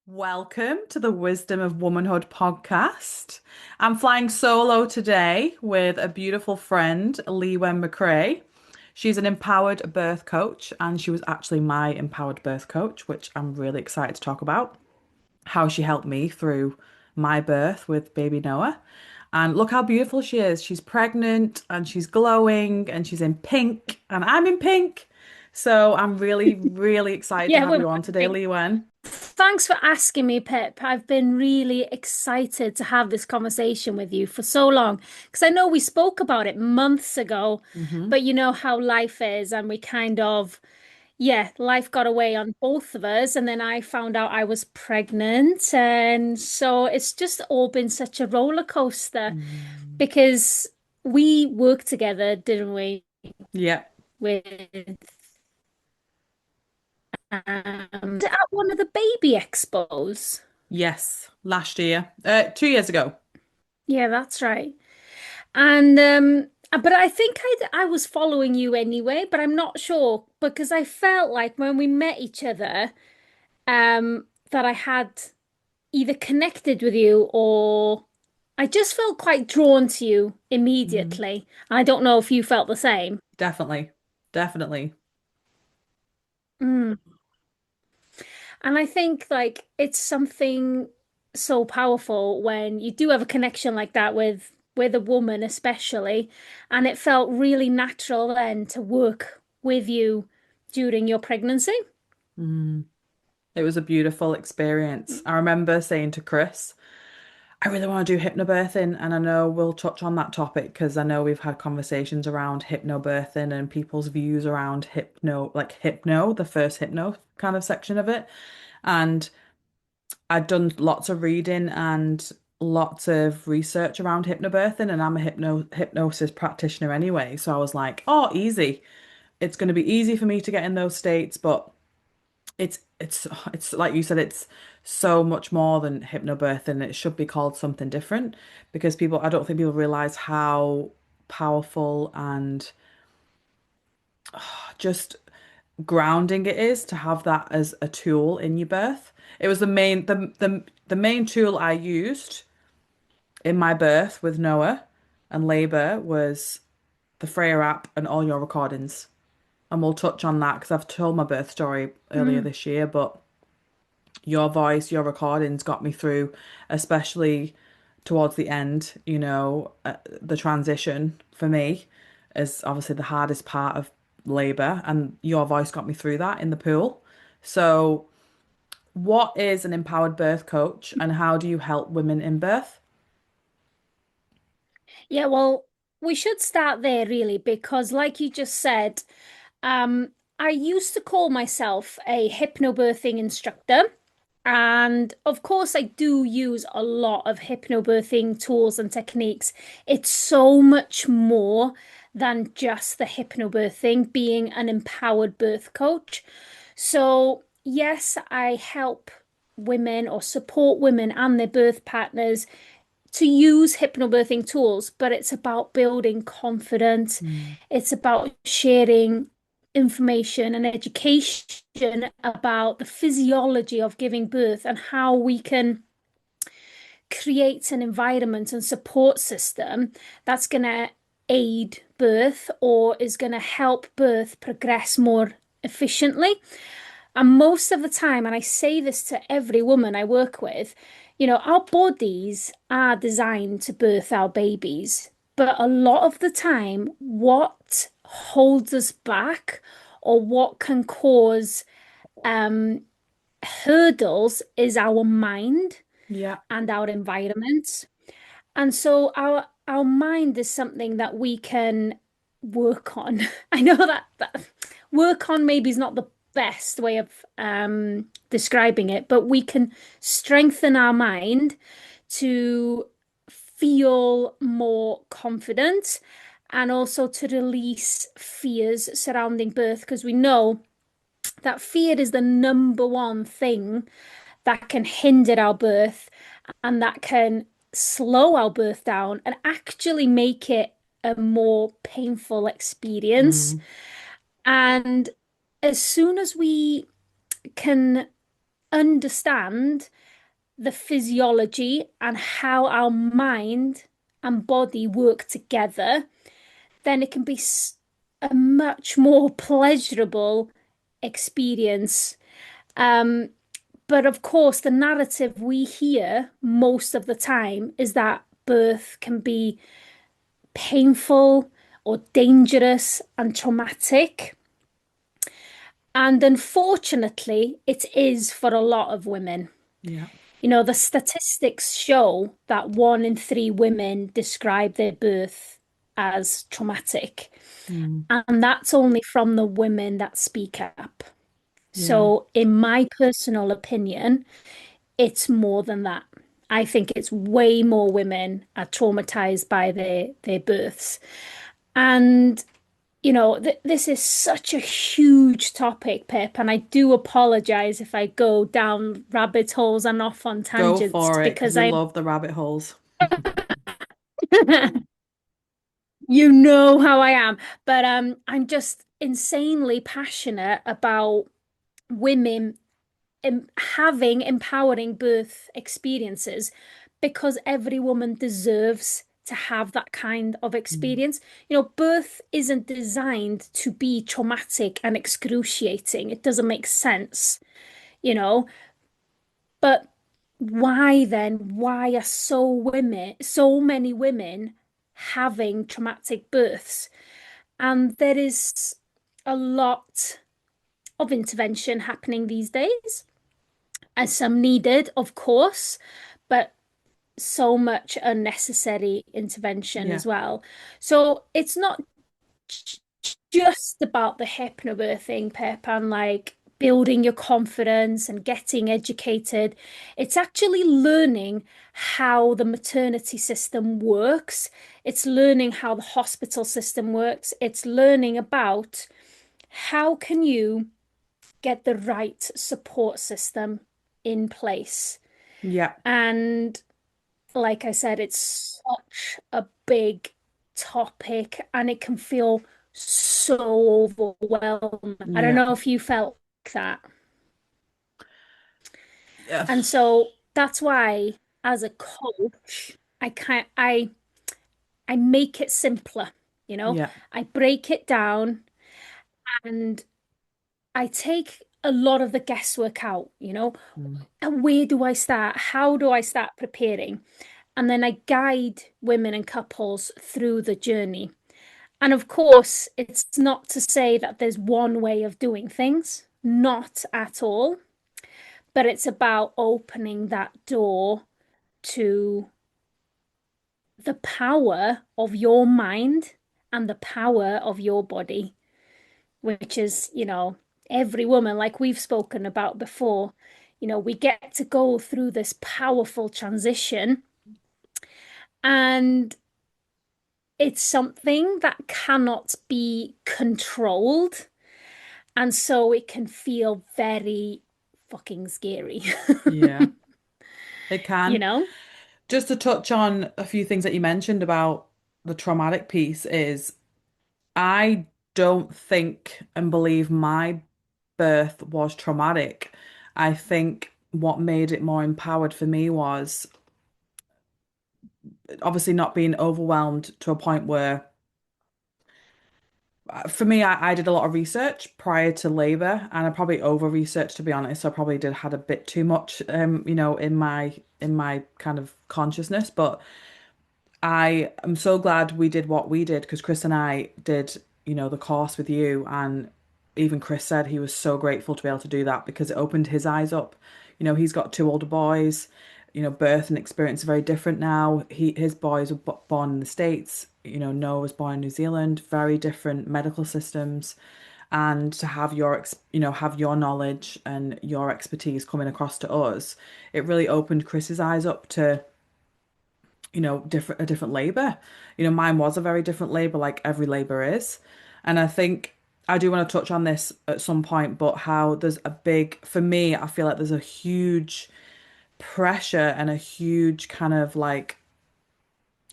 Welcome to the Wisdom of Womanhood podcast. I'm flying solo today with a beautiful friend, Lliwen MacRae. She's an empowered birth coach, and she was actually my empowered birth coach, which I'm really excited to talk about. How she helped me through my birth with baby Noah. And look how beautiful she is. She's pregnant and she's glowing and she's in pink, and I'm in pink. So I'm really, really excited to Yeah, have we're you on today, matching. Lliwen. Thanks for asking me, Pip. I've been really excited to have this conversation with you for so long because I know we spoke about it months ago, hmm but you know how life is, and we kind of, yeah, life got away on both of us, and then I found out I was pregnant, and so it's just all been such a roller coaster Mm. because we worked together, didn't we, Yeah. with at one of the baby expos. Yes, last year, 2 years ago. Yeah, that's right. And but I think I was following you anyway, but I'm not sure because I felt like when we met each other, that I had either connected with you or I just felt quite drawn to you Mhm. immediately. I don't know if you felt the same. Definitely, definitely. Mm. And I think like it's something so powerful when you do have a connection like that with a woman especially, and it felt really natural then to work with you during your pregnancy. Mm. It was a beautiful experience. I remember saying to Chris, I really want to do hypnobirthing, and I know we'll touch on that topic because I know we've had conversations around hypnobirthing and people's views around the first hypno kind of section of it. And I'd done lots of reading and lots of research around hypnobirthing, and I'm a hypnosis practitioner anyway. So I was like, oh, easy. It's going to be easy for me to get in those states, but it's like you said, it's so much more than hypnobirthing. It should be called something different because I don't think people realize how powerful and just grounding it is to have that as a tool in your birth. It was the main tool I used in my birth with Noah and labor was the Freya app and all your recordings. And we'll touch on that because I've told my birth story earlier Mm. this year, but your voice, your recordings got me through, especially towards the end, the transition for me is obviously the hardest part of labor, and your voice got me through that in the pool. So, what is an empowered birth coach and how do you help women in birth? Yeah, well, we should start there really because like you just said, I used to call myself a hypnobirthing instructor. And of course, I do use a lot of hypnobirthing tools and techniques. It's so much more than just the hypnobirthing, being an empowered birth coach. So, yes, I help women or support women and their birth partners to use hypnobirthing tools, but it's about building confidence. Mm, It's about sharing information and education about the physiology of giving birth and how we can create an environment and support system that's going to aid birth or is going to help birth progress more efficiently. And most of the time, and I say this to every woman I work with, our bodies are designed to birth our babies. But a lot of the time, what holds us back or what can cause um, hurdles is our mind yeah. and our environment. And so our mind is something that we can work on. I know that work on maybe is not the best way of describing it, but we can strengthen our mind to feel more confident and also to release fears surrounding birth because we know that fear is the number one thing that can hinder our birth and that can slow our birth down and actually make it a more painful experience. Mm, And as soon as we can understand the physiology and how our mind and body work together, then it can be a much more pleasurable experience. Um, but of course, the narrative we hear most of the time is that birth can be painful or dangerous and traumatic. And unfortunately, it is for a lot of women. Yeah. You know, the statistics show that 1 in 3 women describe their birth as traumatic. Mm. And that's only from the women that speak up. Yeah. So, in my personal opinion, it's more than that. I think it's way more women are traumatized by their births. And this is such a huge topic, Pip, and I do apologize if I go down rabbit holes and off on Go tangents for it, because because we I, love the rabbit holes. you know how I am, but I'm just insanely passionate about women having empowering birth experiences because every woman deserves to have that kind of Mm. experience. Birth isn't designed to be traumatic and excruciating. It doesn't make sense, you know. But why then? Why are so many women having traumatic births? And there is a lot of intervention happening these days, and some needed, of course, but so much unnecessary intervention Yeah. as well. So it's not just about the hypnobirthing, Pip, and like building your confidence and getting educated. It's actually learning how the maternity system works. It's learning how the hospital system works. It's learning about how can you get the right support system in place. Yeah. And like I said, it's such a big topic and it can feel so overwhelming. I don't Yeah. know if you felt like that. Yeah. And so that's why, as a coach, I make it simpler, you know? Yeah. I break it down and I take a lot of the guesswork out, you know? Mm. And where do I start? How do I start preparing? And then I guide women and couples through the journey. And of course, it's not to say that there's one way of doing things, not at all, but it's about opening that door to the power of your mind and the power of your body, which is, every woman, like we've spoken about before, we get to go through this powerful transition, and it's something that cannot be controlled. And so it can feel very fucking scary, Yeah. It you can. know? Just to touch on a few things that you mentioned about the traumatic piece is I don't think and believe my birth was traumatic. I think what made it more empowered for me was obviously not being overwhelmed to a point where, for me, I did a lot of research prior to labor, and I probably over researched, to be honest. So I probably did had a bit too much, in my kind of consciousness. But I am so glad we did what we did because Chris and I did, the course with you. And even Chris said he was so grateful to be able to do that because it opened his eyes up. He's got two older boys. Birth and experience are very different now. His boys were born in the States. Noah was born in New Zealand. Very different medical systems. And to have have your knowledge and your expertise coming across to us, it really opened Chris's eyes up to a different labor. Mine was a very different labor, like every labor is. And I think I do want to touch on this at some point, but how there's for me, I feel like there's a huge pressure and a huge kind of like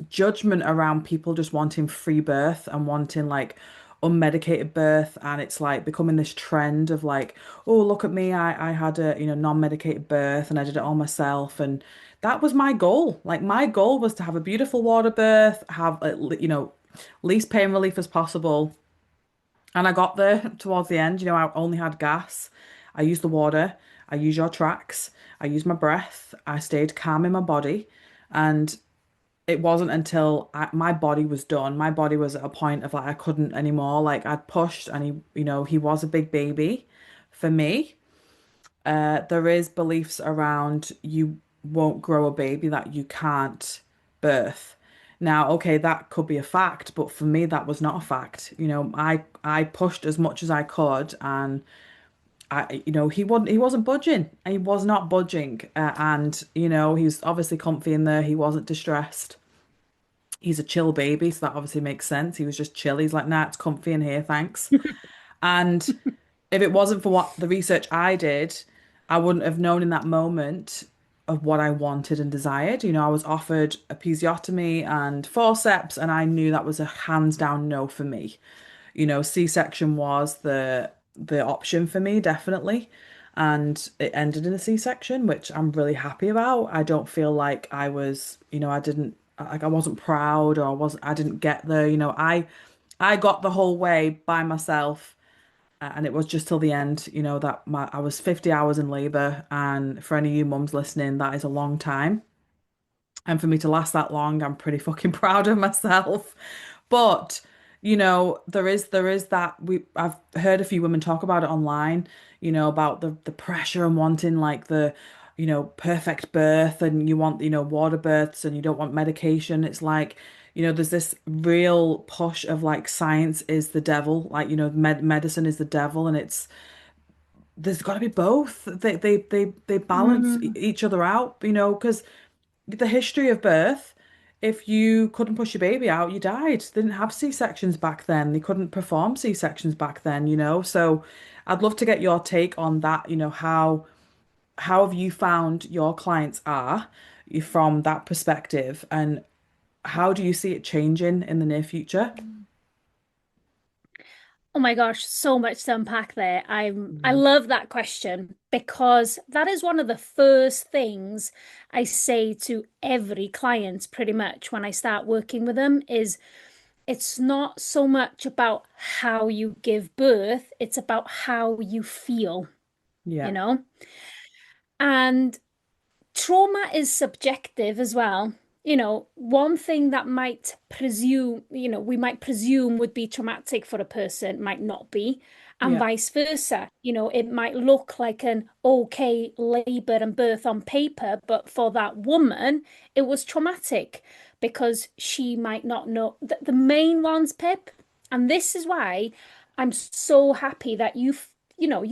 judgment around people just wanting free birth and wanting like unmedicated birth, and it's like becoming this trend of like, oh, look at me, I had a, non-medicated birth and I did it all myself. And that was my goal. Like my goal was to have a beautiful water birth, have least pain relief as possible. And I got there towards the end. I only had gas. I used the water. I used your tracks. I used my breath. I stayed calm in my body. And it wasn't until my body was done. My body was at a point of like I couldn't anymore. Like I'd pushed, and he was a big baby for me. There is beliefs around you won't grow a baby that you can't birth. Now, okay, that could be a fact, but for me, that was not a fact. I pushed as much as I could, and he wasn't budging. He was not budging, and he was obviously comfy in there. He wasn't distressed. He's a chill baby, so that obviously makes sense. He was just chill. He's like, nah, it's comfy in here, thanks. And if it wasn't for what the research I did, I wouldn't have known in that moment of what I wanted and desired. I was offered episiotomy and forceps, and I knew that was a hands down no for me. C-section was the option for me, definitely. And it ended in a C-section, which I'm really happy about. I don't feel like I was, I didn't like I wasn't proud, or I didn't get there. I got the whole way by myself, and it was just till the end, that I was 50 hours in labor. And for any of you mums listening, that is a long time. And for me to last that long, I'm pretty fucking proud of myself. But, there is that I've heard a few women talk about it online, about the pressure and wanting like the, perfect birth, and you want, water births, and you don't want medication. It's like, there's this real push of like science is the devil, like, medicine is the devil, and there's got to be both. They balance Mm. each other out, because the history of birth, if you couldn't push your baby out, you died. They didn't have C-sections back then. They couldn't. C-sections back then. So I'd love to get your take on that. How have you found your clients are from that perspective, and how do you see it changing in the near future? Oh my gosh, so much to unpack there. I Mm. love that question because that is one of the first things I say to every client pretty much when I start working with them is it's not so much about how you give birth, it's about how you feel, you Yeah, know? And trauma is subjective as well. One thing that might presume, we might presume would be traumatic for a person might not be, and yeah, vice versa. It might look like an okay labor and birth on paper, but for that woman, it was traumatic because she might not know the main ones, Pip. And this is why I'm so happy that you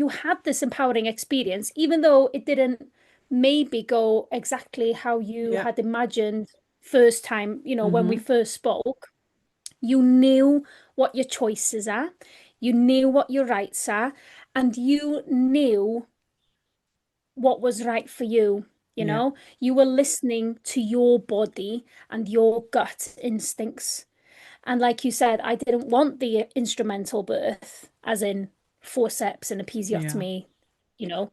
had this empowering experience, even though it didn't maybe go exactly how you yeah. had imagined first time, when we Hmm. first spoke. You knew what your choices are, you knew what your rights are, and you knew what was right for you. Yeah, You were listening to your body and your gut instincts. And like you said, I didn't want the instrumental birth, as in forceps and yeah, episiotomy, you know.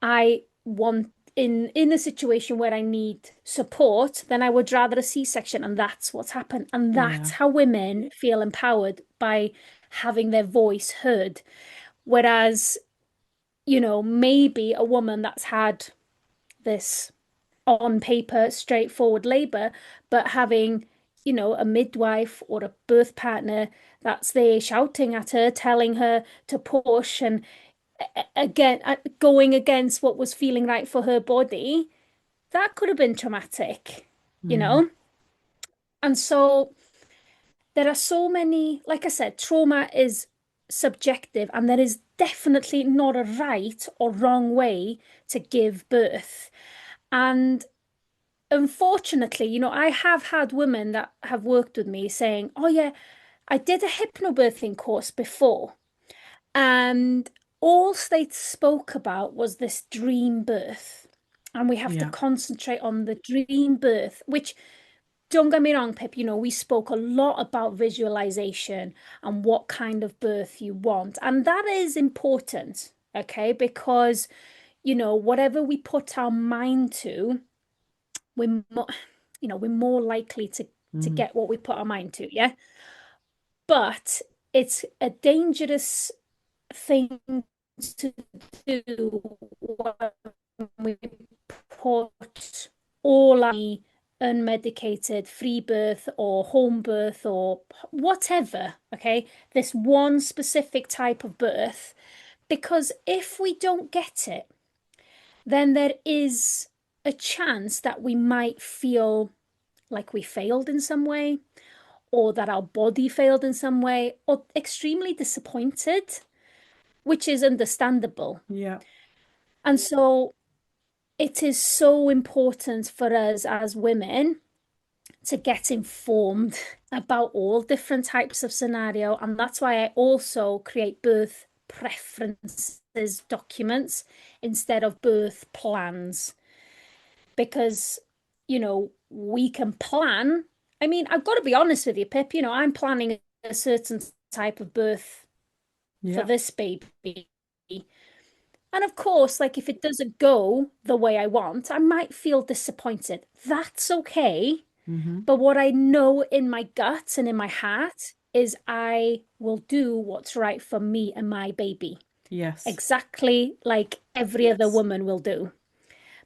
I want in a situation where I need support, then I would rather a C-section, and that's what's happened. And that's yeah, how women feel empowered by having their voice heard. Whereas, maybe a woman that's had this on paper straightforward labor, but having, a midwife or a birth partner that's there shouting at her, telling her to push, and again, going against what was feeling right for her body, that could have been traumatic, you mm, know? And so there are so many, like I said, trauma is subjective, and there is definitely not a right or wrong way to give birth. And unfortunately, I have had women that have worked with me saying, oh, yeah, I did a hypnobirthing course before. And all they spoke about was this dream birth. And we have to yeah, concentrate on the dream birth, which don't get me wrong, Pip, we spoke a lot about visualization and what kind of birth you want. And that is important, okay? Because, whatever we put our mind to, we're more, we're more likely to Mm, get what we put our mind to, yeah? But it's a dangerous thing to do when we put all our unmedicated free birth or home birth or whatever, okay, this one specific type of birth, because if we don't get it, then there is a chance that we might feel like we failed in some way, or that our body failed in some way, or extremely disappointed, which is understandable. yeah. And so it is so important for us as women to get informed about all different types of scenario. And that's why I also create birth preferences documents instead of birth plans. Because, we can plan. I mean, I've got to be honest with you, Pip, I'm planning a certain type of birth for Yeah. this baby. And of course, like if it doesn't go the way I want, I might feel disappointed. That's okay. Hmm. But what I know in my gut and in my heart is I will do what's right for me and my baby, Yes. exactly like every other woman will do.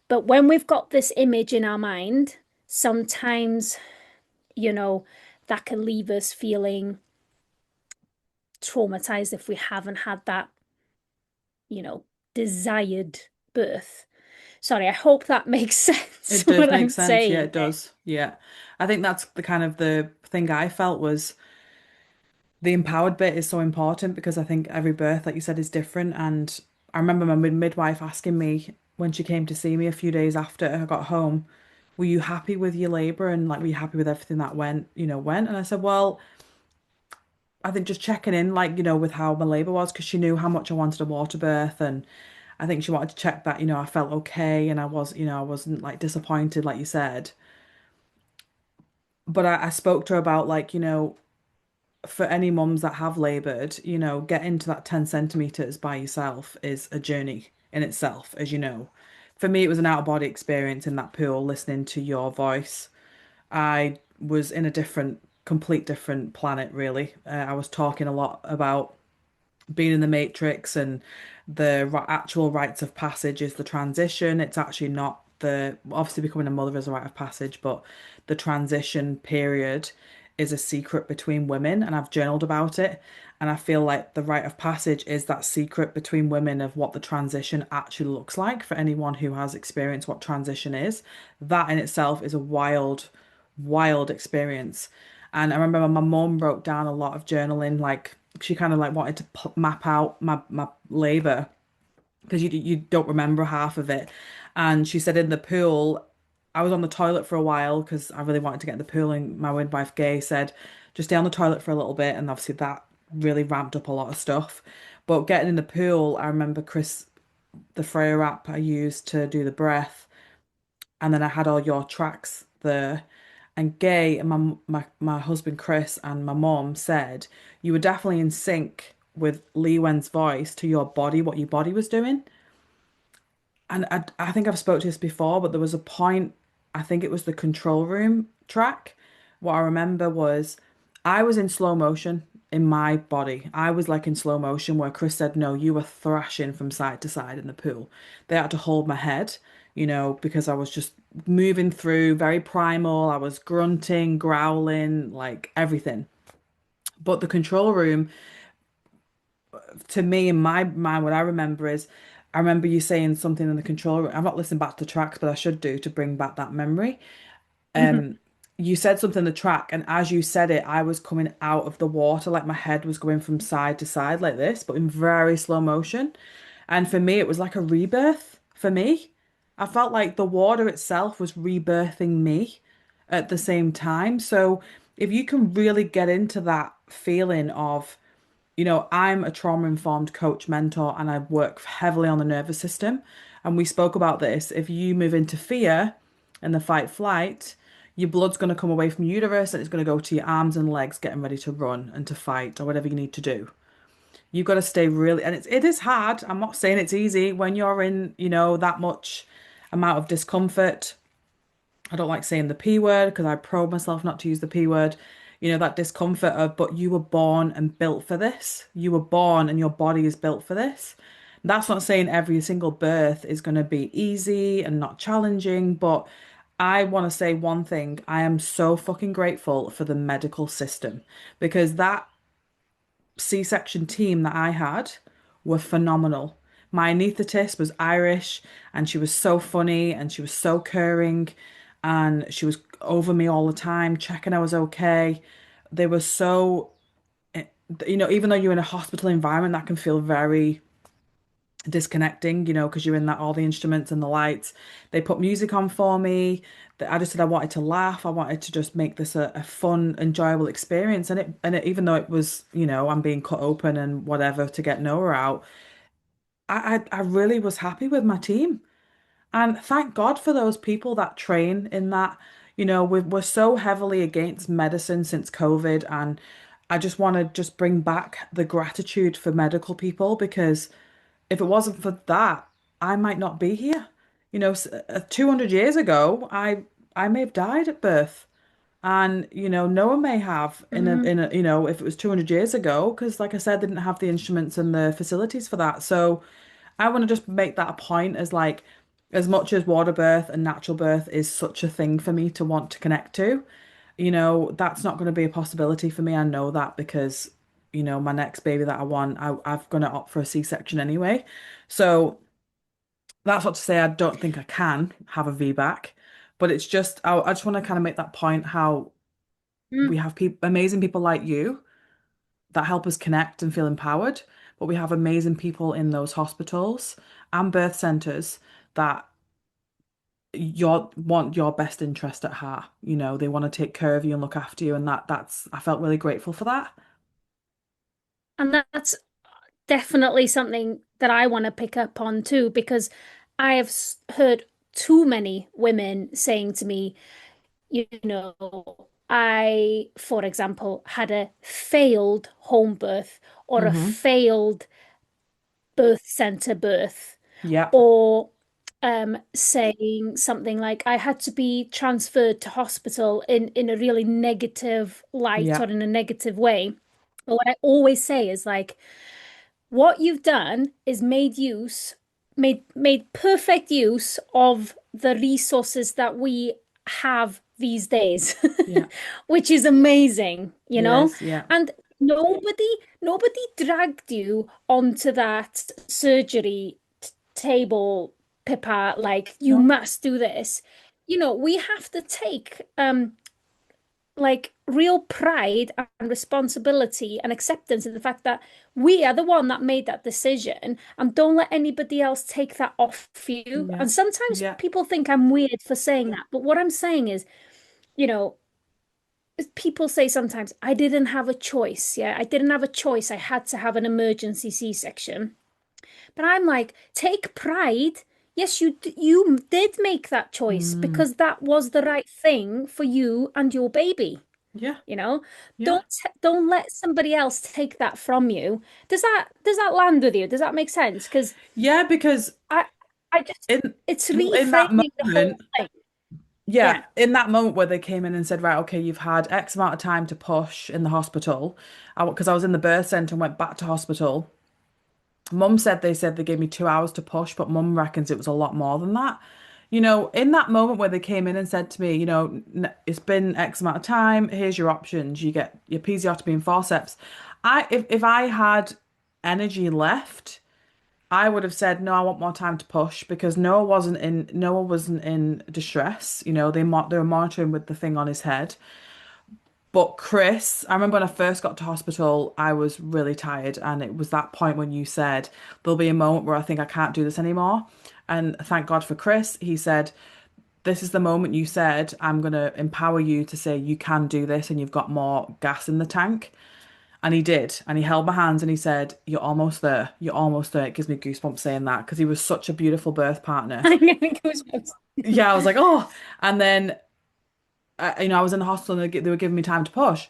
But when we've got this image in our mind, sometimes, you know, that can leave us feeling traumatized if we haven't had that, you know, desired birth. Sorry, I hope that makes sense It does what make I'm sense. Yeah, saying. it does. Yeah. I think that's the kind of the thing I felt was the empowered bit is so important because I think every birth, like you said, is different. And I remember my midwife asking me when she came to see me a few days after I got home, were you happy with your labor and like were you happy with everything that went? And I said, well, I think just checking in, like, with how my labor was because she knew how much I wanted a water birth and I think she wanted to check that, I felt okay and I wasn't like disappointed, like you said. But I spoke to her about like, for any mums that have labored, getting to that 10 centimeters by yourself is a journey in itself, as you know. For me, it was an out of body experience in that pool, listening to your voice. I was in a complete different planet, really. I was talking a lot about being in the Matrix and the actual rites of passage is the transition. It's actually not obviously becoming a mother is a rite of passage, but the transition period is a secret between women, and I've journaled about it. And I feel like the rite of passage is that secret between women of what the transition actually looks like for anyone who has experienced what transition is. That in itself is a wild, wild experience. And I remember my mom wrote down a lot of journaling, like she kind of like wanted to map out my labor because you don't remember half of it. And she said in the pool, I was on the toilet for a while because I really wanted to get in the pool, and my midwife Gay said, just stay on the toilet for a little bit, and obviously that really ramped up a lot of stuff. But getting in the pool, I remember Chris, the Freya app I used to do the breath, and then I had all your tracks there. And Gay and my husband Chris and my mom said you were definitely in sync with Lliwen's voice to your body, what your body was doing. And I think I've spoke to this before, but there was a point, I think it was the control room track. What I remember was I was in slow motion in my body. I was like in slow motion where Chris said, no, you were thrashing from side to side in the pool. They had to hold my head, because I was just moving through very primal. I was grunting, growling, like everything. But the control room, to me, in my mind, what I remember is I remember you saying something in the control room. I've not listened back to the tracks, but I should do to bring back that memory. Mhm. You said something in the track, and as you said it, I was coming out of the water, like my head was going from side to side like this, but in very slow motion. And for me, it was like a rebirth for me. I felt like the water itself was rebirthing me at the same time. So if you can really get into that feeling of, I'm a trauma-informed coach mentor and I work heavily on the nervous system. And we spoke about this. If you move into fear and the fight flight, Your blood's going to come away from your uterus and it's going to go to your arms and legs getting ready to run and to fight or whatever you need to do. You've got to stay really, and it is hard. I'm not saying it's easy when you're in, that much amount of discomfort. I don't like saying the P word because I probe myself not to use the P word. That discomfort of, but you were born and built for this. You were born and your body is built for this. That's not saying every single birth is going to be easy and not challenging, but I want to say one thing. I am so fucking grateful for the medical system because that C-section team that I had were phenomenal. My anaesthetist was Irish and she was so funny and she was so caring and she was over me all the time, checking I was okay. They were so, even though you're in a hospital environment, that can feel very disconnecting, because you're in that all the instruments and the lights. They put music on for me. I just said I wanted to laugh. I wanted to just make this a fun, enjoyable experience. And even though it was, I'm being cut open and whatever to get Noah out, I really was happy with my team. And thank God for those people that train in that. We're so heavily against medicine since COVID, and I just want to just bring back the gratitude for medical people because if it wasn't for that, I might not be here. 200 years ago, I may have died at birth. And, Noah may have Mm. if it was 200 years ago, because like I said, they didn't have the instruments and the facilities for that. So I want to just make that a point as like, as much as water birth and natural birth is such a thing for me to want to connect to, that's not going to be a possibility for me. I know that because, my next baby that I want, I'm going to opt for a C-section anyway. So that's not to say I don't think I can have a VBAC, but it's just, I just want to kind of make that point how we Mm. have amazing people like you that help us connect and feel empowered, but we have amazing people in those hospitals and birth centers that want your best interest at heart. They want to take care of you and look after you, and that's I felt really grateful for that. And that's definitely something that I want to pick up on too, because I have heard too many women saying to me, for example, had a failed home birth or a Hmm. failed birth center birth, Yep. or saying something like, I had to be transferred to hospital in a really negative light or Yep. in a negative way. But what I always say is like, what you've done is made perfect use of the resources that we have these days, Yeah. which is amazing, It is. Yeah. And nobody nobody dragged you onto that surgery table, Pippa, like you No. must do this. We have to take like real pride and responsibility and acceptance of the fact that we are the one that made that decision, and don't let anybody else take that off you. Yeah. And sometimes Yeah. people think I'm weird for saying that, but what I'm saying is, you know, people say sometimes I didn't have a choice. Yeah, I didn't have a choice. I had to have an emergency C-section. But I'm like, take pride. Yes, you did make that choice Mm. because that was the right thing for you and your baby. Yeah. You know, Yeah. don't let somebody else take that from you. Does that land with you? Does that make sense? Because Yeah, because I I just in it's in that reframing the whole moment, thing. yeah, Yeah. in that moment where they came in and said, right, okay, you've had X amount of time to push in the hospital. Because I was in the birth center and went back to hospital. Mum said they gave me 2 hours to push, but mum reckons it was a lot more than that. In that moment where they came in and said to me, it's been X amount of time, here's your options. You get your episiotomy and forceps. If I had energy left, I would have said, no, I want more time to push because Noah wasn't in distress. They were monitoring with the thing on his head. But Chris, I remember when I first got to hospital, I was really tired, and it was that point when you said there'll be a moment where I think I can't do this anymore. And thank God for Chris. He said, this is the moment you said, I'm going to empower you to say you can do this and you've got more gas in the tank. And he did. And he held my hands and he said, you're almost there. You're almost there. It gives me goosebumps saying that because he was such a beautiful birth partner. I'm getting goosebumps. Yeah, I was like, oh. And then I was in the hospital and they were giving me time to push.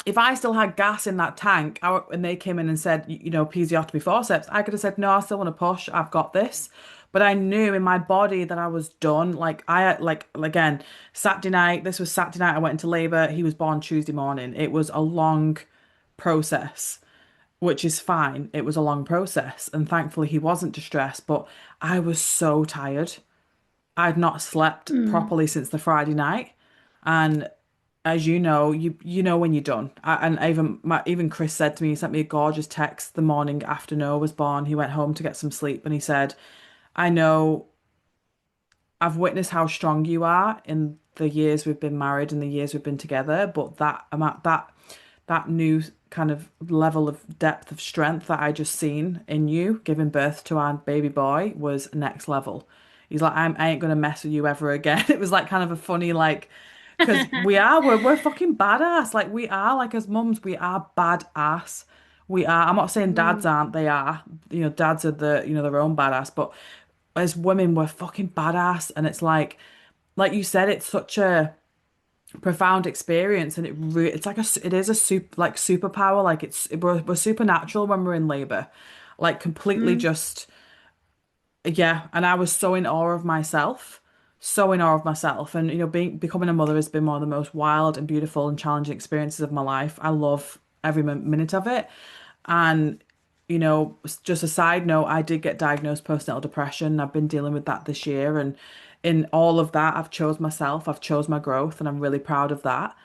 If I still had gas in that tank, and they came in and said, episiotomy forceps, I could have said, no, I still want to push. I've got this. But I knew in my body that I was done. Like again, Saturday night, this was Saturday night, I went into labor. He was born Tuesday morning. It was a long process, which is fine. It was a long process. And thankfully he wasn't distressed, but I was so tired. I'd not slept Mm. properly since the Friday night. And as you know, you know when you're done. And even Chris said to me, he sent me a gorgeous text the morning after Noah was born. He went home to get some sleep, and he said, "I know I've witnessed how strong you are in the years we've been married and the years we've been together, but that new kind of level of depth of strength that I just seen in you giving birth to our baby boy was next level." He's like, I ain't gonna mess with you ever again. It was like kind of a funny like because we're fucking badass. Like we are like as mums, we are badass. We are. I'm not saying dads Mm. aren't, they are. Dads are their own badass, but as women, we're fucking badass. And it's like you said, it's such a profound experience, and it's like it is a superpower. Like we're supernatural when we're in labor, like completely Mm. just yeah. And I was so in awe of myself, so in awe of myself. And becoming a mother has been one of the most wild and beautiful and challenging experiences of my life. I love every minute of it. And just a side note, I did get diagnosed postnatal depression. I've been dealing with that this year, and in all of that, I've chose myself, I've chose my growth, and I'm really proud of that.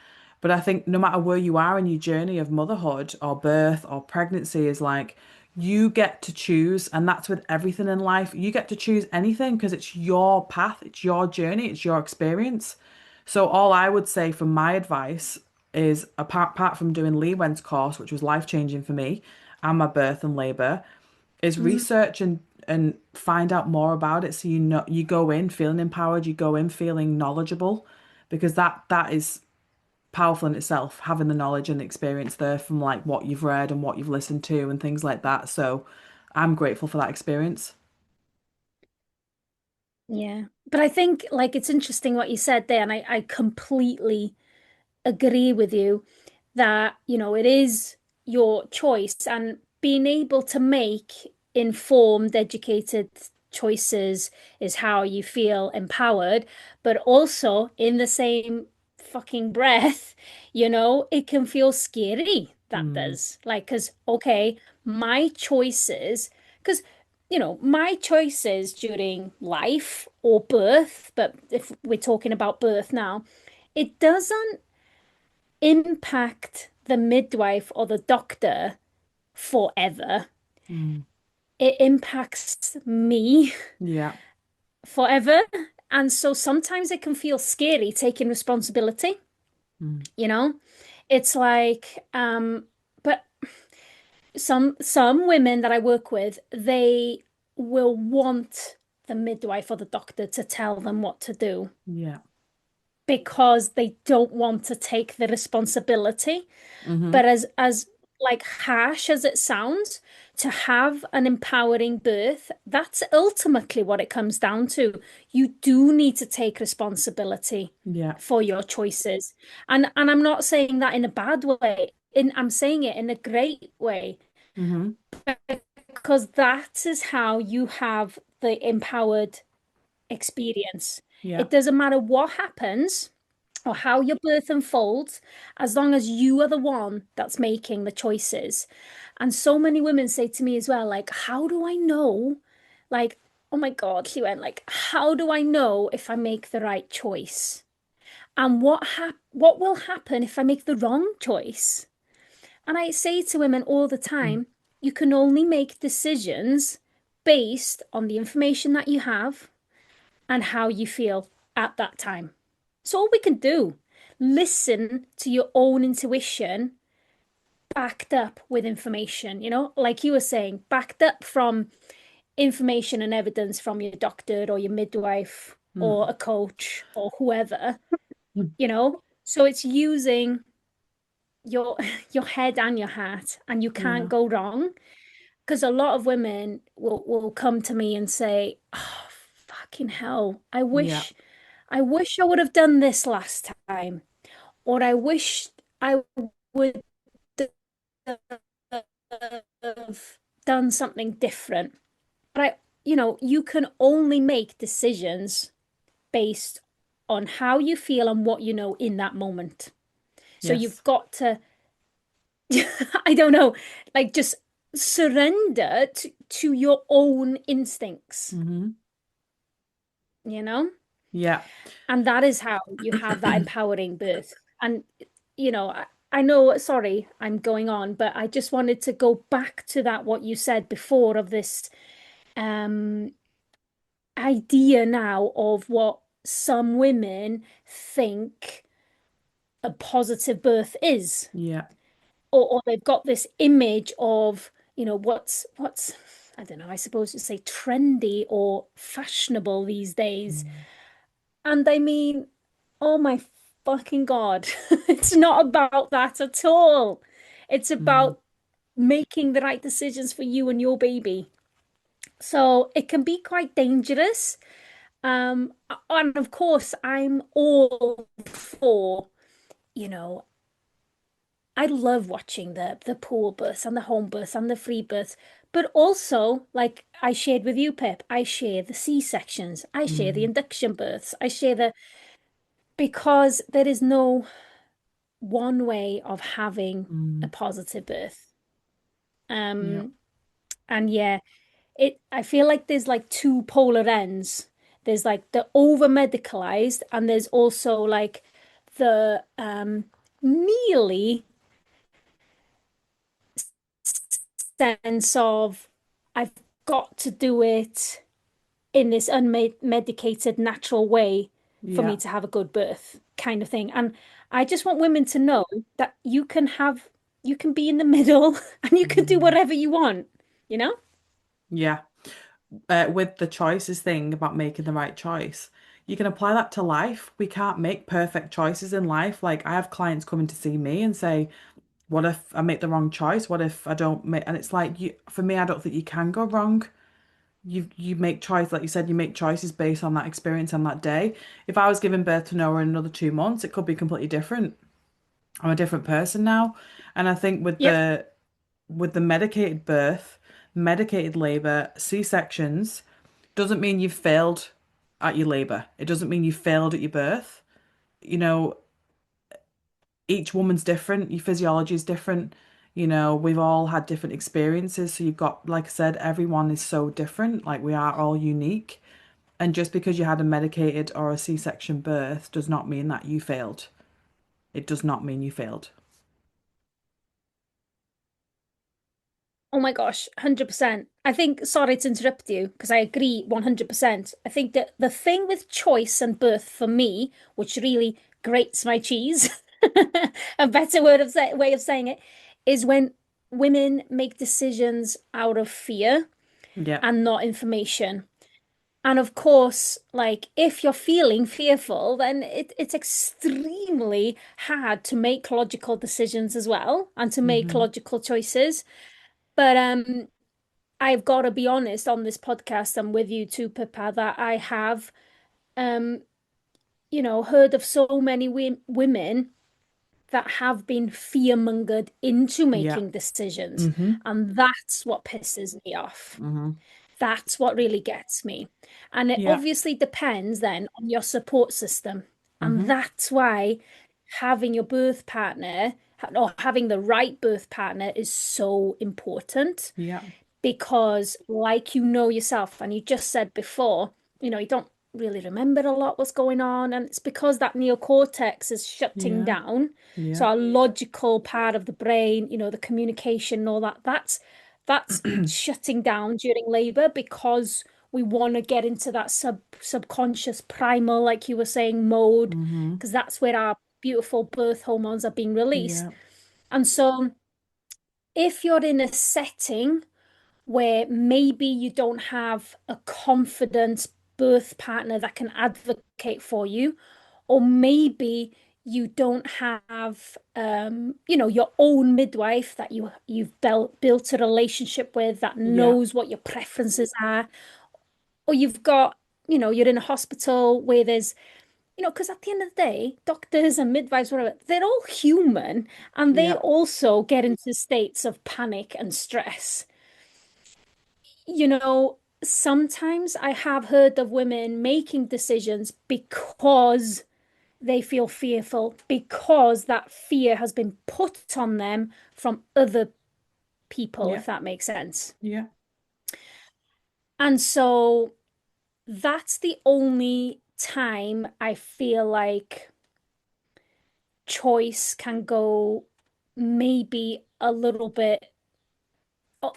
But I think no matter where you are in your journey of motherhood or birth or pregnancy, is like you get to choose, and that's with everything in life. You get to choose anything because it's your path, it's your journey, it's your experience. So all I would say for my advice is apart from doing Llewellyn's course, which was life-changing for me, and my birth and labor, is Mm. research and find out more about it so you go in feeling empowered, you go in feeling knowledgeable, because that is powerful in itself, having the knowledge and the experience there from like what you've read and what you've listened to and things like that. So I'm grateful for that experience. Yeah. But I think like it's interesting what you said there, and I completely agree with you that, it is your choice and being able to make informed, educated choices is how you feel empowered. But also, in the same fucking breath, it can feel scary. That Mm, does. Like, because, okay, my choices, because, my choices during life or birth, but if we're talking about birth now, it doesn't impact the midwife or the doctor forever. mm, It impacts me yeah. forever. And so sometimes it can feel scary taking responsibility, Mm, you know? It's like, but some women that I work with, they will want the midwife or the doctor to tell them what to do yeah. because they don't want to take the responsibility. Mm-hmm. But as like harsh as it sounds, to have an empowering birth, that's ultimately what it comes down to. You do need to take responsibility Yeah. for your choices. And I'm not saying that in a bad way. I'm saying it in a great way Mm-hmm. because that is how you have the empowered experience. Yeah. It doesn't matter what happens or how your birth unfolds, as long as you are the one that's making the choices. And so many women say to me as well, like, how do I know? Like, oh my God, she went, like, how do I know if I make the right choice? And what will happen if I make the wrong choice? And I say to women all the Mm, time, you can only make decisions based on the information that you have and how you feel at that time. So all we can do, listen to your own intuition backed up with information, like you were saying, backed up from information and evidence from your doctor or your midwife or mm, a coach or whoever, mm. So it's using your your head and your heart, and you can't Yeah. go wrong. Because a lot of women will come to me and say, "Oh, fucking hell, I Yeah. wish I wish I would have done this last time, or I wish I would have done something different. But you can only make decisions based on how you feel and what you know in that moment. So Yes. you've got to, I don't know, like just surrender to your own instincts, Hmm. you know? Yeah. And that is how you have that empowering birth. And, I know, sorry, I'm going on, but I just wanted to go back to that, what you said before of this um, idea now of what some women think a positive birth is. Yeah. Or they've got this image of, what's, I don't know, I suppose you say trendy or fashionable these days. Mm. And I mean, oh my fucking God, it's not about that at all. It's Mm. about making the right decisions for you and your baby. So it can be quite dangerous. And of course, I'm all for, you know, I love watching the pool births and the home births and the free births. But also, like I shared with you, Pip, I share the C-sections, I share the Mm. induction births, I share because there is no one way of having a Mm. positive birth. Yeah. Um, and yeah, I feel like there's like two polar ends. There's like the over medicalized, and there's also like the nearly sense of I've got to do it in this unmedicated, natural way for me Yeah. to have a good birth kind of thing. And I just want women to know that you can be in the middle and you can do Mm. whatever you want, you know? Yeah. With the choices thing about making the right choice, you can apply that to life. We can't make perfect choices in life. Like I have clients coming to see me and say, what if I make the wrong choice? What if I don't make, and it's like for me, I don't think you can go wrong. You make choice, like you said, you make choices based on that experience on that day. If I was giving birth to Noah in another 2 months, it could be completely different. I'm a different person now. And I think Yep. with the medicated birth, medicated labor, C-sections, doesn't mean you've failed at your labor. It doesn't mean you failed at your birth. You know, each woman's different, your physiology is different. We've all had different experiences. So you've got, like I said, everyone is so different. Like we are all unique. And just because you had a medicated or a C-section birth does not mean that you failed. It does not mean you failed. Oh my gosh, 100%. I think, sorry to interrupt you, because I agree 100%. I think that the thing with choice and birth for me, which really grates my cheese, a better way of saying it, is when women make decisions out of fear Yeah. and not information. And of course, like if you're feeling fearful, then it's extremely hard to make logical decisions as well and to make Hmm. logical choices. But I've got to be honest on this podcast and with you too, Pippa, that I have, um, heard of so many women that have been fear-mongered into Yeah. making decisions. Hmm. And that's what pisses me off. Hmm. That's what really gets me. And it Yeah. obviously depends then on your support system. And Hmm. that's why having your birth partner or having the right birth partner is so important Yeah. because like you know yourself and you just said before, you don't really remember a lot what's going on and it's because that neocortex is shutting Yeah. down. So Yeah. our logical part of the brain, the communication and all that's shutting down during labor because we want to get into that subconscious primal, like you were saying, mode, Hmm. because that's where our beautiful birth hormones are being released. Yeah. And so if you're in a setting where maybe you don't have a confident birth partner that can advocate for you, or maybe you don't have your own midwife that you've built a relationship with that Yeah. knows what your preferences are, or you've got, you're in a hospital where there's because at the end of the day, doctors and midwives, whatever, they're all human and they Yeah. also get into states of panic and stress. Sometimes I have heard of women making decisions because they feel fearful, because that fear has been put on them from other people, Yeah. if that makes sense. Yeah. And so that's the only time I feel like choice can go maybe a little bit. oh,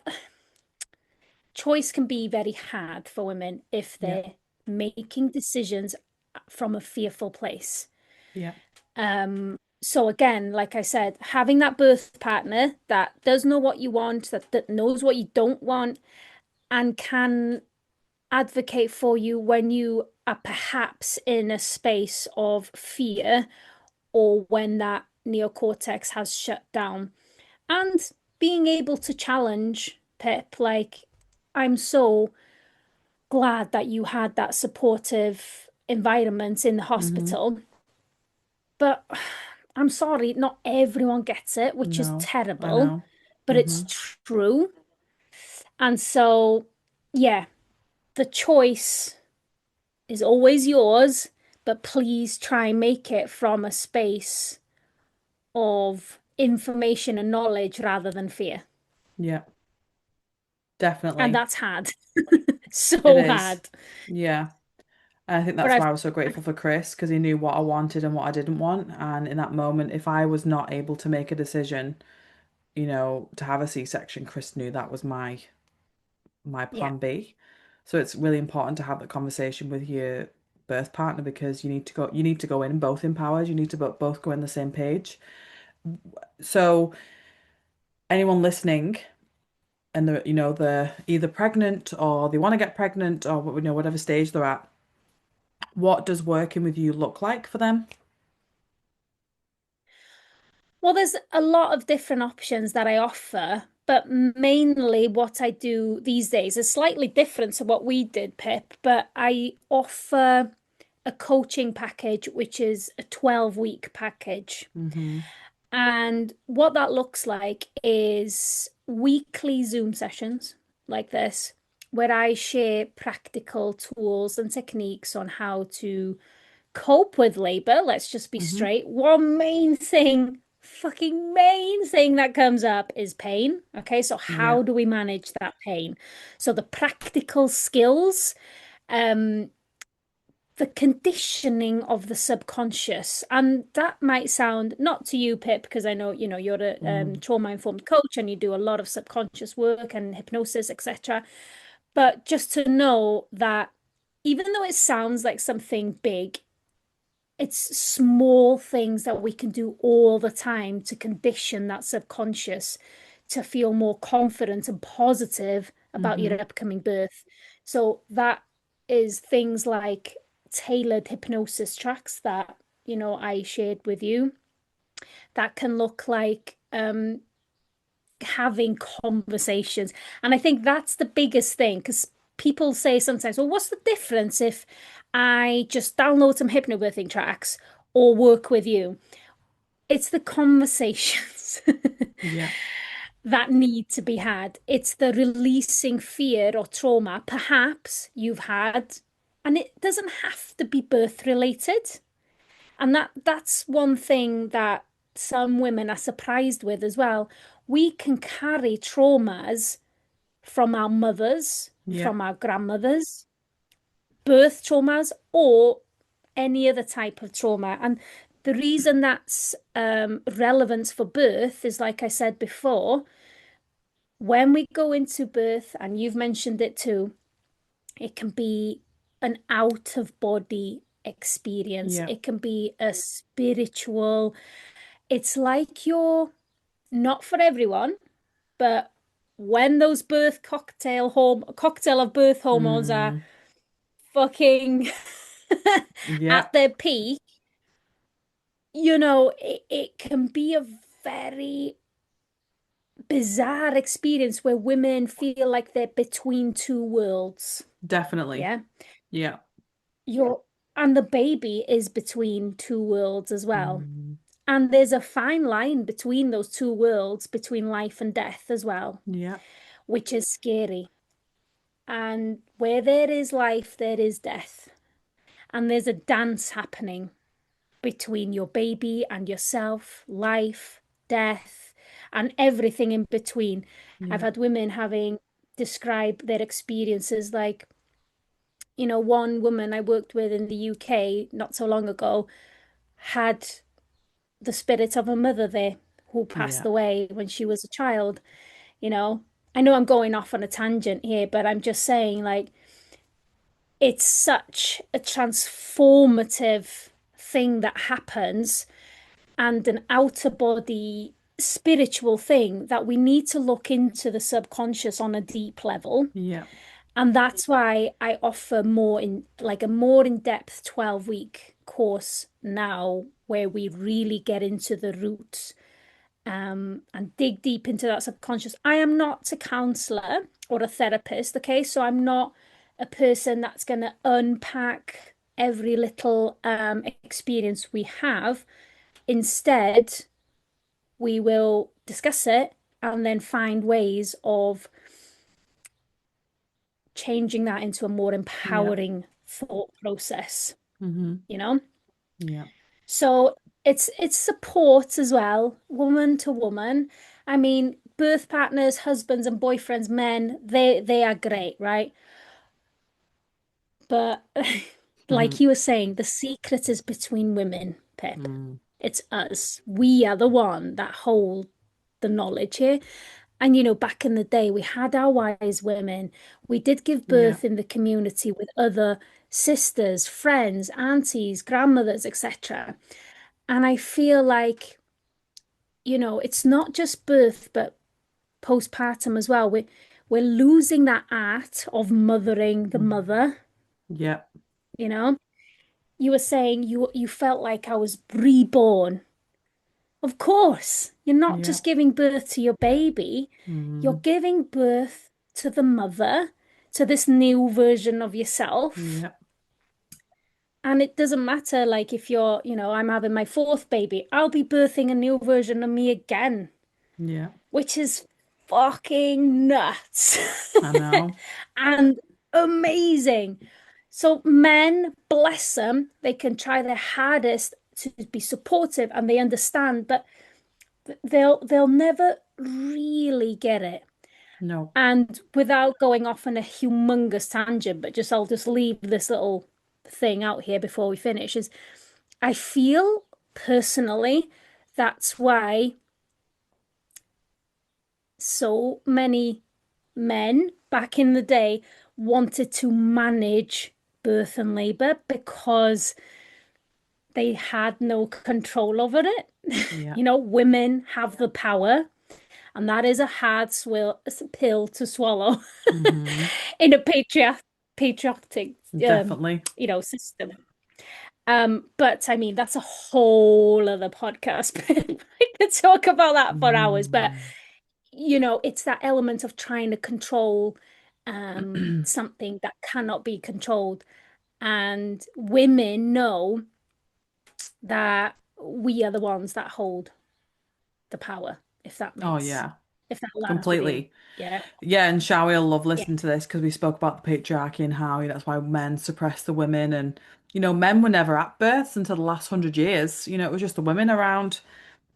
Choice can be very hard for women if Yeah. they're making decisions from a fearful place. Yeah. So again, like I said, having that birth partner that does know what you want, that knows what you don't want, and can advocate for you when you are perhaps in a space of fear or when that neocortex has shut down. And being able to challenge Pip, like, I'm so glad that you had that supportive environment in the Mm-hmm. hospital. But I'm sorry, not everyone gets it, which is No, I terrible, know. but Mm-hmm. it's true. And so, yeah, the choice is always yours, but please try and make it from a space of information and knowledge rather than fear. Yeah, And definitely. that's hard. It So is. hard. Yeah. And I think But that's I've, why I was so grateful for Chris because he knew what I wanted and what I didn't want. And in that moment, if I was not able to make a decision, to have a C-section, Chris knew that was my yeah. plan B. So it's really important to have that conversation with your birth partner because you need to go in both empowered. You need to both go in the same page. So anyone listening and they're either pregnant or they want to get pregnant or whatever stage they're at, what does working with you look like for them? Well, there's a lot of different options that I offer, but mainly what I do these days is slightly different to what we did, Pip, but I offer a coaching package, which is a 12-week package. Mm-hmm. And what that looks like is weekly Zoom sessions like this, where I share practical tools and techniques on how to cope with labor. Let's just be Mm-hmm. straight. One main thing, fucking main thing that comes up is pain. Okay, so Yeah. how do we manage that pain? So the practical skills, um, the conditioning of the subconscious. And that might sound not to you, Pip, because I know, you're a Mm. trauma-informed coach and you do a lot of subconscious work and hypnosis, etc. But just to know that even though it sounds like something big, it's small things that we can do all the time to condition that subconscious to feel more confident and positive about Mm-hmm. your upcoming birth. So that is things like tailored hypnosis tracks that, I shared with you. That can look like having conversations. And I think that's the biggest thing because people say sometimes, well, what's the difference if I just download some hypnobirthing tracks or work with you? It's the conversations Yeah. that need to be had. It's the releasing fear or trauma perhaps you've had, and it doesn't have to be birth related. And that's one thing that some women are surprised with as well. We can carry traumas from our mothers, Yeah. from our grandmothers, birth traumas, or any other type of trauma. And the reason that's relevant for birth is, like I said before, when we go into birth, and you've mentioned it too, it can be an out of body experience. Yeah. It can be a spiritual, it's like you're not for everyone, but when those cocktail of birth hormones are Mm. fucking Yeah. at their peak, it can be a very bizarre experience where women feel like they're between two worlds. Definitely. Yeah. Yeah. You're and the baby is between two worlds as well. Mm. And there's a fine line between those two worlds, between life and death as well, Yeah. which is scary. And where there is life, there is death. And there's a dance happening between your baby and yourself, life, death, and everything in between. I've Yeah. had women having described their experiences like, one woman I worked with in the UK not so long ago had the spirit of her mother there who passed Yeah. away when she was a child, you know. I know I'm going off on a tangent here, but I'm just saying, like, it's such a transformative thing that happens and an outer body spiritual thing that we need to look into the subconscious on a deep level. Yeah. And that's why I offer more in like a more in-depth 12-week course now where we really get into the roots and dig deep into that subconscious. I am not a counselor or a therapist, okay? So I'm not a person that's going to unpack every little experience we have. Instead, we will discuss it and then find ways of changing that into a more Yeah. empowering thought process, Hmm. you know? Yeah. So it's support as well, woman to woman. I mean, birth partners, husbands and boyfriends, men, they are great, right? But Hmm. like you were saying, the secret is between women, Pip. Mm. It's us. We are the one that hold the knowledge here. And back in the day, we had our wise women. We did give Yeah. birth in the community with other sisters, friends, aunties, grandmothers, etc. And I feel like, it's not just birth, but postpartum as well. We're losing that art of mothering the Mm. mother, Yeah. you know? You were saying you felt like I was reborn. Of course, you're not Yeah. just giving birth to your baby, you're Mm. giving birth to the mother, to this new version of yourself. Yeah. And it doesn't matter, like, if I'm having my fourth baby, I'll be birthing a new version of me again, Yeah. which is fucking nuts I know. and amazing. So, men, bless them, they can try their hardest to be supportive and they understand, but they'll never really get it. No. And without going off on a humongous tangent, but I'll just leave this little thing out here before we finish, is I feel personally that's why so many men back in the day wanted to manage birth and labor because they had no control over it. Yeah. Women have the power. And that is a hard pill to swallow Hmm. in a patriotic, Definitely. system. But I mean, that's a whole other podcast. I could talk about that for hours. But Mm. it's that element of trying to control something that cannot be controlled. And women know that we are the ones that hold the power, Oh yeah, if that lands with you. completely. Yeah. Yeah, and Shall will love Yeah. listening to this because we spoke about the patriarchy and how that's why men suppress the women, and men were never at births until the last 100 years. It was just the women around,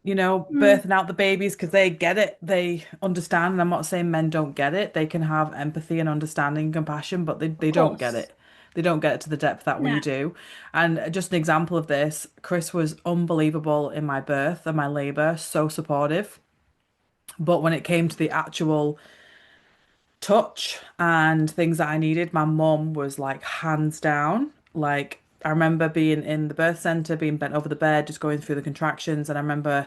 Mm, birthing out the babies because they get it, they understand. And I'm not saying men don't get it; they can have empathy and understanding and compassion, but they of they don't get course. it. They don't get it to the depth that we Nah. do. And just an example of this, Chris was unbelievable in my birth and my labor, so supportive. But when it came to the actual touch and things that I needed, my mum was like hands down. Like I remember being in the birth center, being bent over the bed, just going through the contractions, and I remember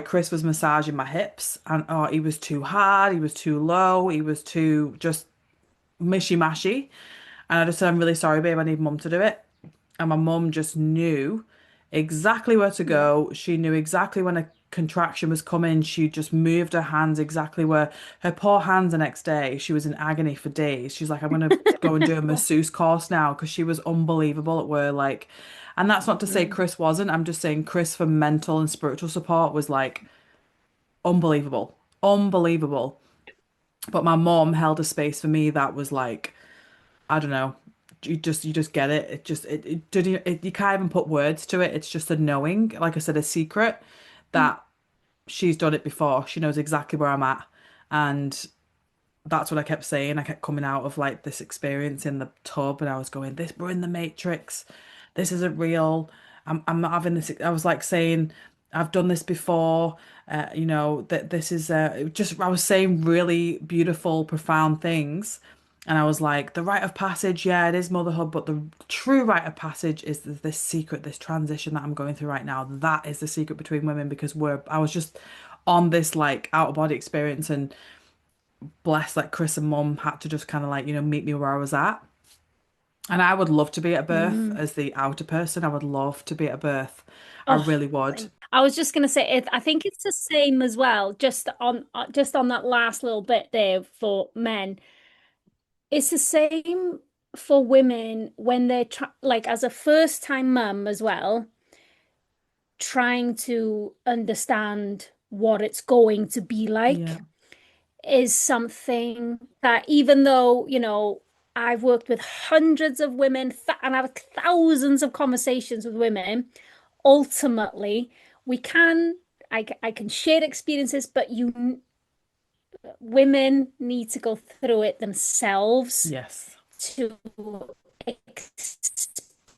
Chris was massaging my hips, and oh, he was too hard, he was too low, he was too just mishy mashy, and I just said, I'm really sorry, babe, I need mum to do it, and my mum just knew exactly where to Yeah. go. She knew exactly when to contraction was coming, she just moved her hands exactly where her poor hands the next day. She was in agony for days. She's like, I'm gonna go and do a masseuse course now because she was unbelievable at where like, and that's not to say Mm. Chris wasn't. I'm just saying Chris for mental and spiritual support was like unbelievable, unbelievable. But my mom held a space for me that was like, I don't know. You just get it. You can't even put words to it. It's just a knowing, like I said, a secret that she's done it before. She knows exactly where I'm at. And that's what I kept saying. I kept coming out of like this experience in the tub and I was going, this, we're in the Matrix. This isn't real. I'm not having this. I was like saying, I've done this before. That this is just, I was saying really beautiful, profound things. And I was like, the rite of passage, yeah, it is motherhood, but the true rite of passage is this secret, this transition that I'm going through right now. That is the secret between women because I was just on this like out of body experience and bless like Chris and Mum had to just kind of like, meet me where I was at. And I would love to be at birth Mm. as the outer person. I would love to be at birth. I Oh, really would. I was just going to say it. I think it's the same as well. Just on that last little bit there for men. It's the same for women when they're like as a first time mum as well, trying to understand what it's going to be Yeah. like is something that even though, I've worked with hundreds of women and I've thousands of conversations with women, ultimately we can I can share experiences, but you women need to go through it themselves Yes. to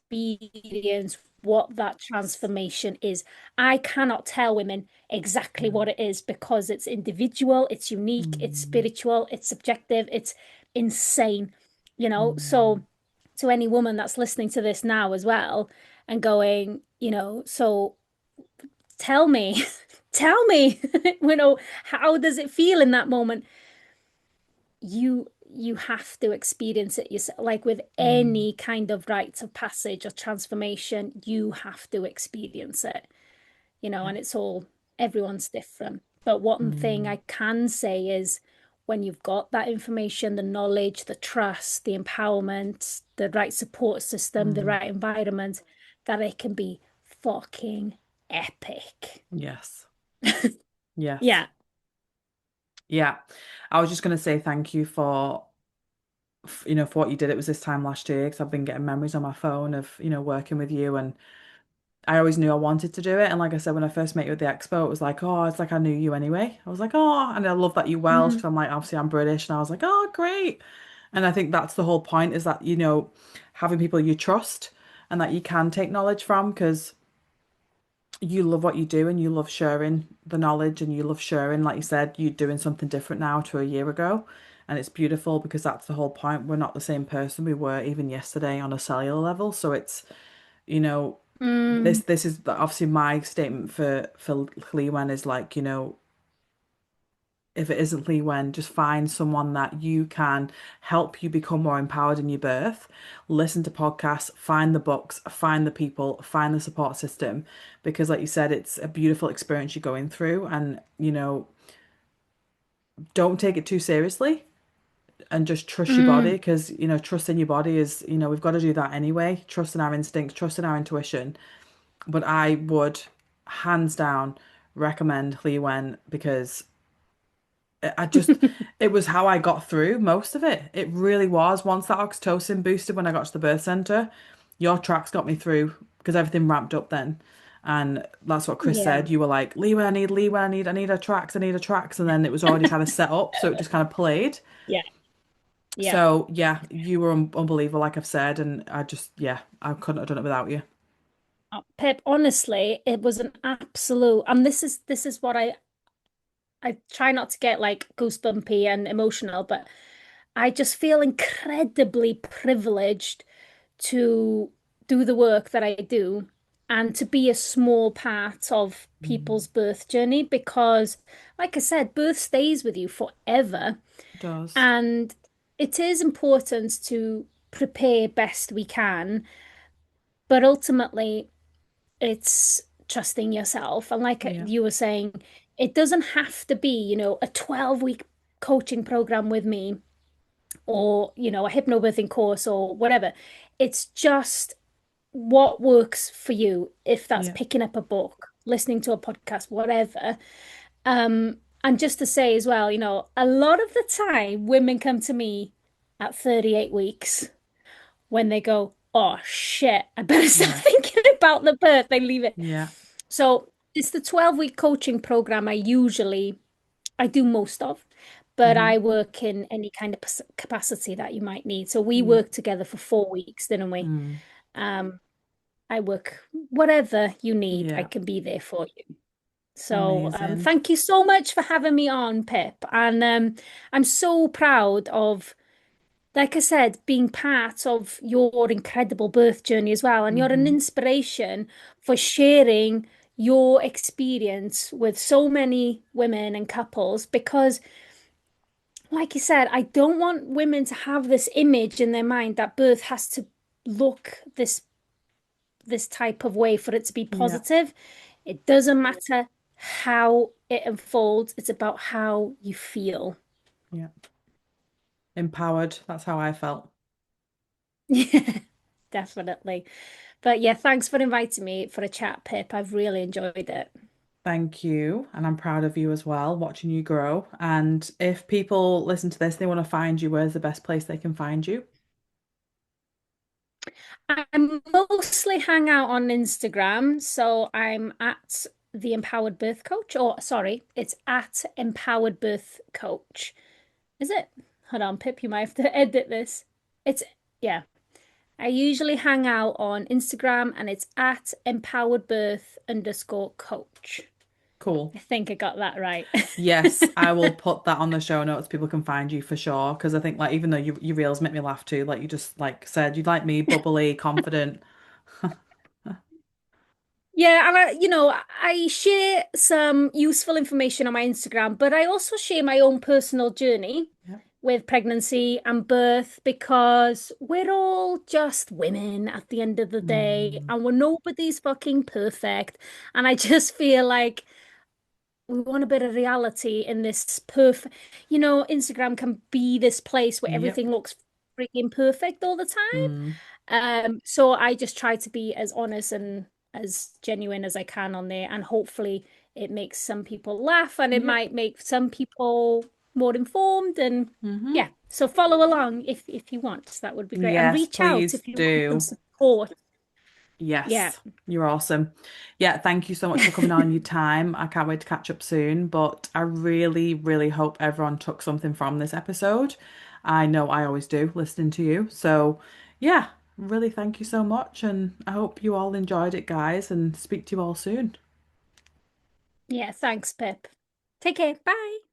experience what that transformation is. I cannot tell women exactly No. what it is because it's individual, it's unique, it's Mm, spiritual, it's subjective, it's insane, mm, So to any woman that's listening to this now as well and going, so tell me, tell me, how does it feel in that moment? You have to experience it yourself. Like with mm, any kind of rites of passage or transformation, you have to experience it, yeah. and it's all everyone's different. But one thing I Mm, can say is when you've got that information, the knowledge, the trust, the empowerment, the right support system, the mm, right environment, that it can be fucking epic. yes. Yes. Yeah. Yeah. I was just going to say thank you for what you did. It was this time last year because I've been getting memories on my phone of, working with you and I always knew I wanted to do it. And like I said, when I first met you at the expo, it was like, oh, it's like I knew you anyway. I was like, oh, and I love that you Welsh Mm, because I'm like, obviously I'm British. And I was like, oh, great. And I think that's the whole point is that, having people you trust and that you can take knowledge from because you love what you do and you love sharing the knowledge and you love sharing, like you said, you're doing something different now to a year ago. And it's beautiful because that's the whole point. We're not the same person we were even yesterday on a cellular level. So it's, you know, this mm, this is obviously my statement for Lliwen is like, if it isn't Lliwen, just find someone that you can help you become more empowered in your birth. Listen to podcasts, find the books, find the people, find the support system, because like you said, it's a beautiful experience you're going through, and don't take it too seriously. And just trust your body mm. because trust in your body is we've got to do that anyway, trust in our instincts, trust in our intuition. But I would hands down recommend Lliwen because I just, it was how I got through most of it. It really was. Once that oxytocin boosted when I got to the birth center, your tracks got me through because everything ramped up then. And that's what Chris Yeah. said. You were like, Leeway, I need a tracks, I need a tracks. And then it was already kind of set up. So it just kind of played. Yeah. Yeah. So yeah, you were unbelievable, like I've said. And I just, yeah, I couldn't have done it without you. Pip, honestly, it was an absolute, and this is what I try not to get like goosebumpy and emotional, but I just feel incredibly privileged to do the work that I do and to be a small part of Mm, people's birth journey because, like I said, birth stays with you forever. it does. And it is important to prepare best we can, but ultimately, it's trusting yourself. And like Yeah. you were saying, it doesn't have to be, a 12-week coaching program with me or, a hypnobirthing course or whatever. It's just what works for you, if that's Yeah. picking up a book, listening to a podcast, whatever. And just to say as well, a lot of the time women come to me at 38 weeks when they go, oh shit, I better start Yeah. thinking about the birth. They leave it. Yeah. So it's the 12-week coaching program I do most of, but Hmm. I work in any kind of capacity that you might need. So we Yeah. worked together for 4 weeks, didn't we? Mm. Um, I work whatever you need, I Yeah. can be there for you. So Amazing. thank you so much for having me on, Pip. And I'm so proud of, like I said, being part of your incredible birth journey as well. And you're an Hmm. inspiration for sharing your experience with so many women and couples because, like you said, I don't want women to have this image in their mind that birth has to look this type of way for it to be Yeah. positive. It doesn't matter how it unfolds, it's about how you feel. Yeah. Empowered. That's how I felt. Yeah, definitely. But yeah, thanks for inviting me for a chat, Pip. I've really enjoyed it. Thank you. And I'm proud of you as well, watching you grow. And if people listen to this, they want to find you, where's the best place they can find you? I mostly hang out on Instagram, so I'm at the Empowered Birth Coach, or sorry, it's at Empowered Birth Coach. Is it? Hold on, Pip, you might have to edit this. It's, yeah. I usually hang out on Instagram and it's at empoweredbirth_coach. Cool. I think I got that right. Yes, I will put that on the show notes. People can find you for sure. Because I think like even though your reels make me laugh too, like you just like said, you'd like me, bubbly, confident. Yeah, and I share some useful information on my Instagram, but I also share my own personal journey Yeah. with pregnancy and birth because we're all just women at the end of the day, Mm. and we're nobody's fucking perfect. And I just feel like we want a bit of reality in this perfect, Instagram can be this place where Yep. everything looks freaking perfect all the time. Mm. So I just try to be as honest and as genuine as I can on there, and hopefully it makes some people laugh and it Yep. might make some people more informed and Hmm. yeah. So follow along if you want. That would be great. And Yes, reach out please if you want some do. support. Yeah. Yes, you're awesome. Yeah, thank you so much for coming on your time. I can't wait to catch up soon, but I really, really hope everyone took something from this episode. I know I always do listening to you. So, yeah, really thank you so much. And I hope you all enjoyed it, guys, and speak to you all soon. Yeah, thanks, Pip. Take care. Bye.